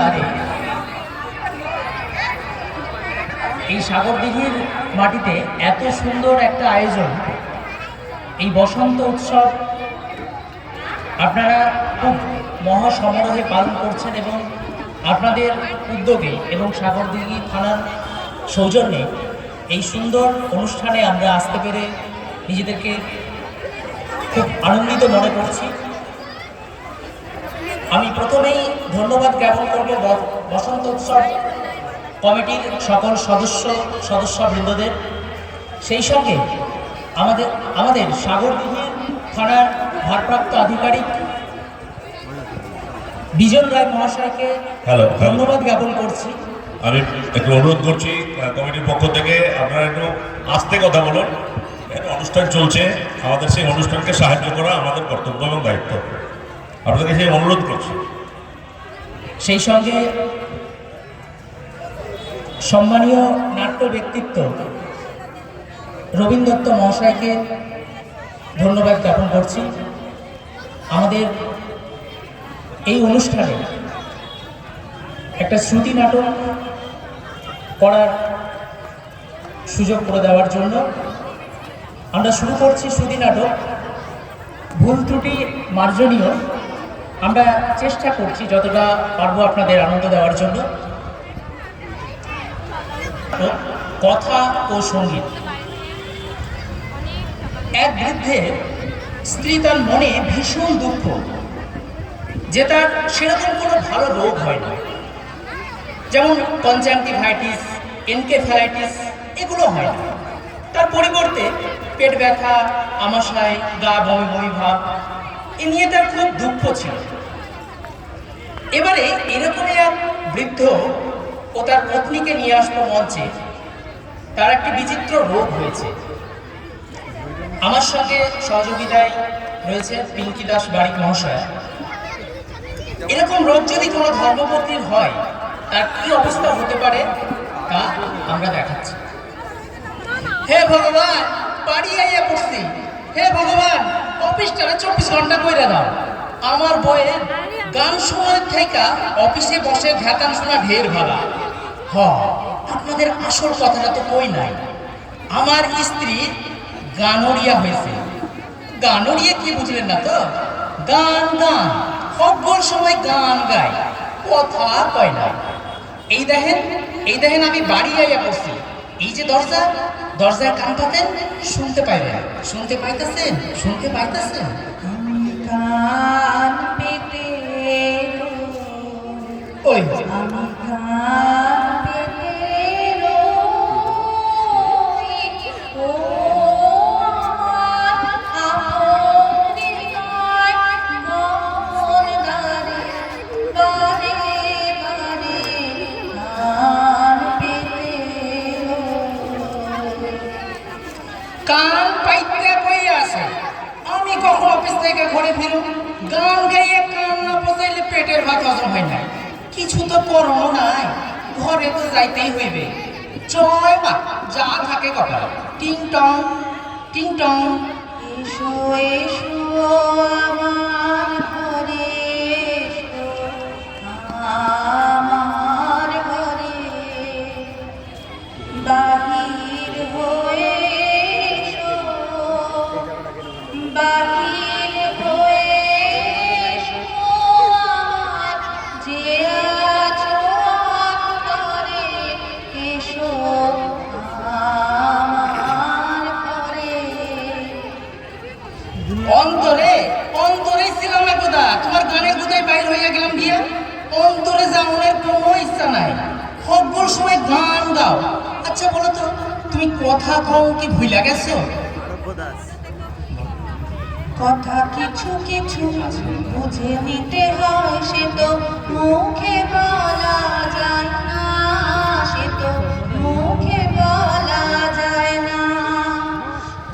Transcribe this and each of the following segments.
দ্বারে এই সাগরদিঘির মাটিতে এত সুন্দর একটা আয়োজন, এই বসন্ত উৎসব আপনারা খুব মহাসমারোহে পালন করছেন এবং আপনাদের উদ্যোগে এবং সাগরদিঘি থানার সৌজন্যে এই সুন্দর অনুষ্ঠানে আমরা আসতে পেরে নিজেদেরকে খুব আনন্দিত মনে করছি। আমি প্রথমেই ধন্যবাদ জ্ঞাপন করব বসন্ত উৎসব কমিটির সকল সদস্যবৃন্দদের, সেই সঙ্গে আমাদের সাগরদিঘি থানার ভারপ্রাপ্ত আধিকারিক বিজন রায় মহাশয়কে ধন্যবাদ জ্ঞাপন করছি। আমি একটু অনুরোধ করছি কমিটির পক্ষ থেকে আপনারা একটু আস্তে কথা বলুন। অনুষ্ঠান চলছে, আমাদের সেই অনুষ্ঠানকে সাহায্য করা আমাদের কর্তব্য এবং দায়িত্ব। আপনাদেরকে সেই অনুরোধ করছি। সেই সঙ্গে সম্মানীয় নাট্য ব্যক্তিত্ব রবীন দত্ত মহাশয়কে ধন্যবাদ জ্ঞাপন করছি। আমাদের এই অনুষ্ঠানে একটা শ্রুতি নাটক করার সুযোগ করে দেওয়ার জন্য আমরা শুরু করছি শ্রুতি নাটক। ভুল ত্রুটি মার্জনীয়, আমরা চেষ্টা করছি যতটা পারবো আপনাদের আনন্দ দেওয়ার জন্য। কথা ও সঙ্গীত। এক বৃদ্ধের স্ত্রী তার মনে ভীষণ দুঃখ যে তার সেরকম কোনো ভালো রোগ হয় না, যেমন কনজাংটিভাইটিস, এনকেফ্যালাইটিস এগুলো হয় না। তার পরিবর্তে পেট ব্যথা, আমাশয়, গা বমি বমি ভাব এ নিয়ে তার খুব দুঃখ ছিল। এবারে এরকমই এক বৃদ্ধ ও তার পত্নীকে নিয়ে আসলো মঞ্চে। তার একটি বিচিত্র রোগ হয়েছে। আমার সঙ্গে সহযোগিতায় রয়েছে পিঙ্কি দাস বারিক মহাশয়া। এরকম রোগ যদি কোনো ধর্মপত্নীর হয় তার কি অবস্থা হতে পারে তা আমরা দেখাচ্ছি। হে ভগবান, বাড়ি আইয়া পড়ছি। হে ভগবান, অফিসটারে 24 ঘন্টা কইরা দাও। আমার বইয়ের গান সময় থেকে অফিসে বসে ঘ্যাতান শোনা ঢের ভালা। আপনাদের আসল কথাটা তো কই নাই। আমার স্ত্রী গানরিয়া হয়েছে। গানরিয়া কি বুঝলেন না তো? গান গান সকল সময় গান গায়, কথা কয় না। এই দেখেন আমি বাড়ি আইয়া পড়ছি। এই যে দরজায় কান পাতেন, শুনতে পাইবেন। শুনতে পাইতেছেন? কান পেতে ওই আমি কান পেতে ও আপনি মন গারে বারে বারে কান পেতে কান পাইতে বই আছে। আমি কখন অফিস থেকে ঘরে ফিরুন, গান গাইয়ে কান না পচাইলে পেটের ভাত হজম হয় না। কিছু তো করো নাই, ঘরে তো যাইতেই হইবে। জয় মা, যা থাকে কপাল। টিং টং টিং টং। এসো এসো আমার ঘরে, এসো আমার ঘরে, বাহির হয়ে এসো, বাহির হয়ে এসো আমার যে আছো অন্তরে, এসো আমার ঘরে। অন্তরে ছিলাম না কোথা, তোমার গানের কোথায় বাইর হইয়া গেলাম গিয়া। অন্তরে যাওয়ার কোনো ইচ্ছা নাই, সকল সময় গান গাও। আচ্ছা বলো তো, তুমি কথা কও কি ভুইলা গেছো? কথা কিছু কিছু বুঝে নিতে হয়, সে তো মুখে বলা যায় না, সে তো মুখে বলা যায় না।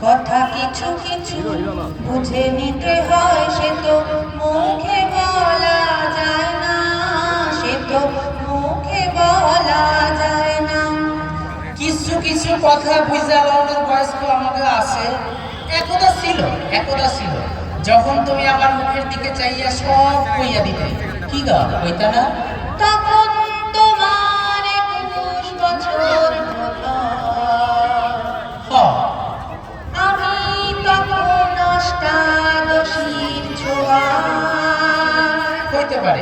কথা কিছু কিছু বুঝে নিতে হয়, সে তো মুখে বলা যায় না, সে তো মুখে বলা যায় না। কিছু কিছু কথা বুঝা লওয়ার বয়স তো আমাকে আছে। একদা ছিল যখন তুমি আমার মুখের দিকে চাইয়া সব কইয়া দিতে। কি গা কইতা না? তখন তোমার 21 বছর হলো। আমি তখন অষ্টাদশীর ছোঁয়ায়। হইতে পারে।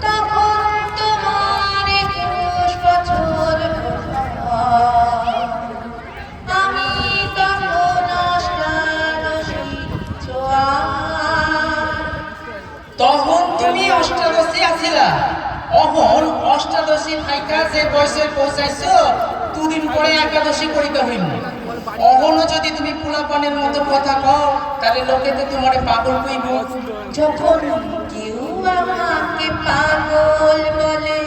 তখন তোমার 21 বছর হলো। আমি তখন অষ্টাদশীর ছোঁয়ায়। তখন তুমি অষ্টাদশী আছিলা, অহন অষ্টাদশী থাইকা যে বয়সে পৌঁছাইছো, দুদিন পরে একাদশী করিতে হইল। অহনও যদি তুমি পোলাপানের মতো কথা কও, তাহলে লোকে তো তোমারে পাগল কইব। যখন কেউ আমাকে পাগল বলে,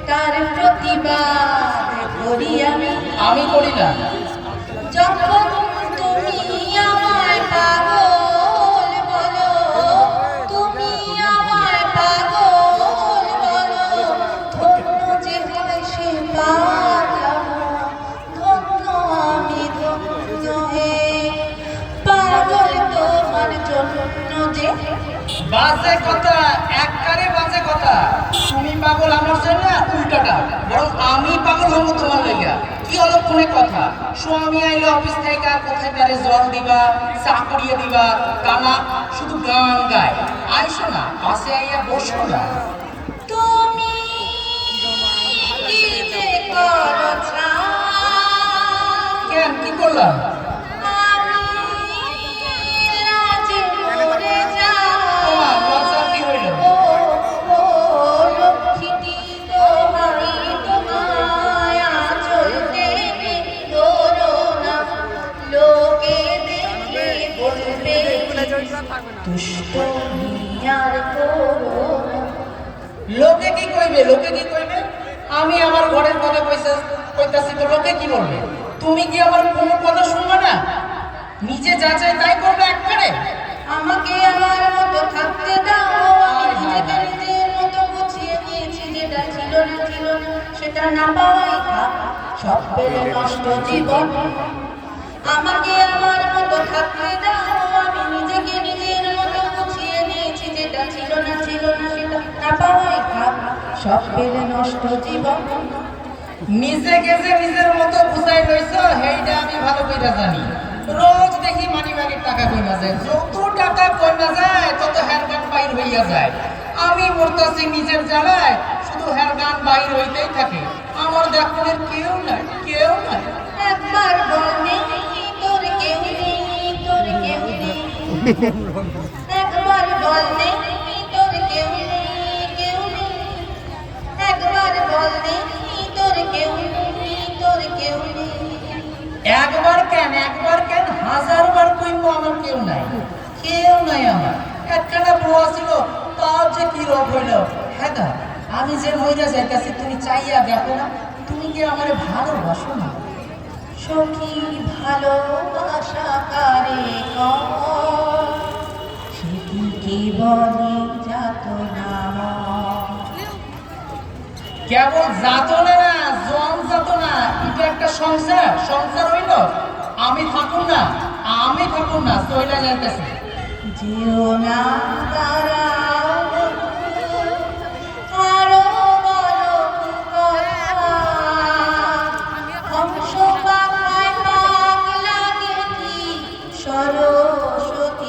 তার প্রতিবাদ করি আমি। আমি করি না। যখন তুমি আমায় পাগল বলো, তুমি আমায় পাগল বলো, ধন্য যে হয় সে পাগল, ধন্য আমি ধন্য হে, পাগল তোমার জন্য যে। বাজে কথা, একবারে বাজে কথা। তুমি পাগল আমার জন্য, উল্টাটা বরং আমি পাগল হবো তোমার লইয়া। কি অলক্ষণে কথা। স্বামী আইলে অফিস থেকে কোথায় তারে জল দিবা, চা করিয়ে দিবা, কানা শুধু গান গায়। আইসো না, পাশে আইয়া বসো না। তুমি কি যে করো চাও, কেন, কি করলাম? আমি লাজে মরে যাই। তোমার লজ্জা কি হইল? ও লক্ষ্মীটি তোমায় তোমায় আঁচল টেনে ধরো না, লোকে দেখে বলবে দুষ্ট আর করো না। লোকে কি কইবে, লোকে কি কইবে? আমি আমার ঘরের কথা কইতাছি তো লোকে কি বলবে? তুমি কি আমার কোনো কথা শুনবে না? নিজে যা চাই তাই করবে একবারে। আমাকে আমার মতো থাকতে দাও, আমি নিজেকে নিজের মতো গুছিয়ে নিয়েছি, যেটা ছিল না সেটা না পাওয়াই থাক, সব পেলে নষ্ট জীবন। আমাকে আমার মতো থাকতে দাও, আমি নিজেকে নিজের মতো গুছিয়ে নিয়েছি, যেটা ছিল না সেটা না পাওয়াই থাক, সব পেলে নষ্ট জীবন। নিজেকে যে নিজের মতো বুঝাই লইছো, সেইটা আমি ভালো কইরা জানি। রোজ দেখি মানিব্যাগের টাকা কইমা যায়, যত টাকা কইমা যায় তত হেরগান বাইর হইয়া যায়। আমি মরতাছি নিজের জ্বালায়, শুধু হেরগান বাইর হইতেই থাকে। আমার দেখনের কেউ নাই, কেউ নাই। একবার বলনে তোর কেউ নেই, তোর কেউ নেই। একবার বলনে তোর কেউ নেই, কেউ নেই। একবার বলনে তোর কেউ নেই, তোর কেউ নেই। একবার কেন, একবার কেন, 1000 বার কইমো আমার কেউ নাই, কেউ নাই আমার। একখানা বউ ছিল, তার যে কি রোগ হইল। হ্যাঁ দা, আমি যে মইরা যাইতাছি তুমি চাইয়া দেখো না, তুমি কি আমারে ভালোবাসো না? সখী ভালোবাসা কারে কয়, সেটিকে বলে যাতনা। কেবল যাতনা না, জন যাতনা। এটা একটা সংসার, সংসার হইল। আমি থাকুন না, আমি থাকুন না, চইলা যাইতেছি। যেও না দাঁড়াও, আরো বলো কথা। হংস পাখায় পাগলা গেছি, সরস্বতীর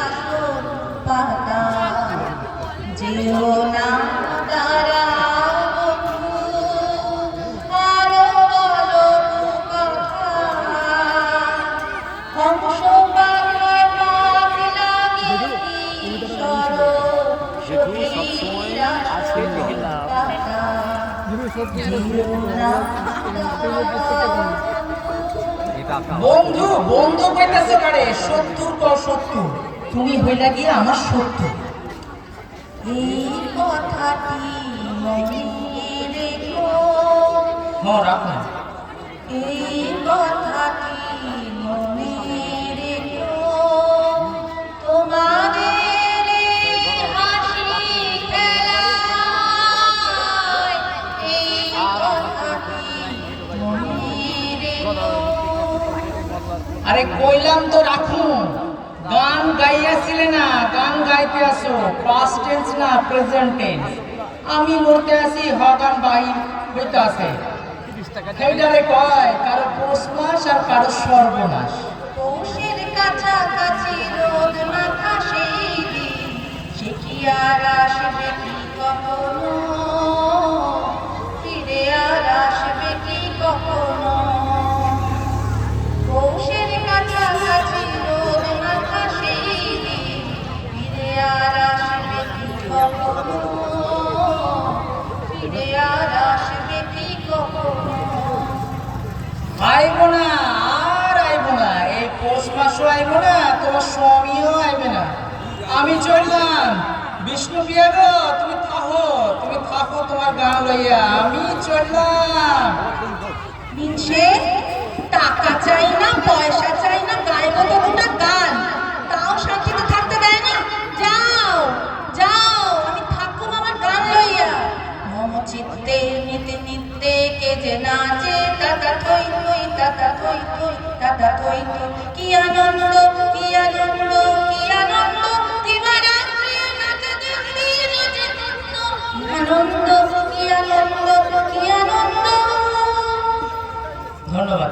আসন পাতা। যেও না দাঁড়াও, আরো বলো কথা। হংস পাখায় পাগলা গেছি, সরস্বতীর আসন পাতা। বন্ধু, বন্ধু কইতাছে কারে? শত্রু ক শত্রু, তুমি হইলা গিয়ে আমার শত্রু। এই কথাটি মনে রেখো, রাখো। এই কথাটি মনে রেখো, তোমাদের হাসি খেলায় এই কথাটি মনে রেখো। আরে কইলাম তো রাখুন। গান গাইয়াছিলে না, গান গাইতে আসো। পাস্ট টেন্স না, প্রেজেন্ট টেন্স। আমি লড়তে আসি হগান বাহির হইতে আছে সেইটারে কয় কারো পৌষ মাস আর কারো সর্বনাশ। পৌষের কাছাকাছি রোদ মাথা সেই দিন, সে কি আর আসবে কি কখনো, ফিরে আর আসবে কি কখনো। পৌষের কাছাকাছি রোদ মাথা সেই দিন, ফিরে আর আসবে কি কখনো, ফিরে আর আসবে কি কখনো। আইব না আর আইব না, এই পৌষ মাসও আইব না, তোমার স্বামীও আইবে না। আমি চললাম। বিষ্ণু প্রিয়া গো, তুমি থাকো তোমার গান লইয়া, আমি চললাম। মিনসে টাকা চাই না, পয়সা চাই না, গাইব তো গোটা গান, তাও শান্তিতে থাকতে দেয় না। যাও যাও, আমি থাকুম আমার গান লইয়া। মম চিত্তে নিতে নিতে কে যে নাচে, তাতা থই থই তাতা থই থই তাতা থই থই। কি আনন্দ কি আনন্দ কি আনন্দ, দিবারাত্রি নাচে দিল্লি নাচে আনন্দ, কি আনন্দ কি আনন্দ। ধন্যবাদ।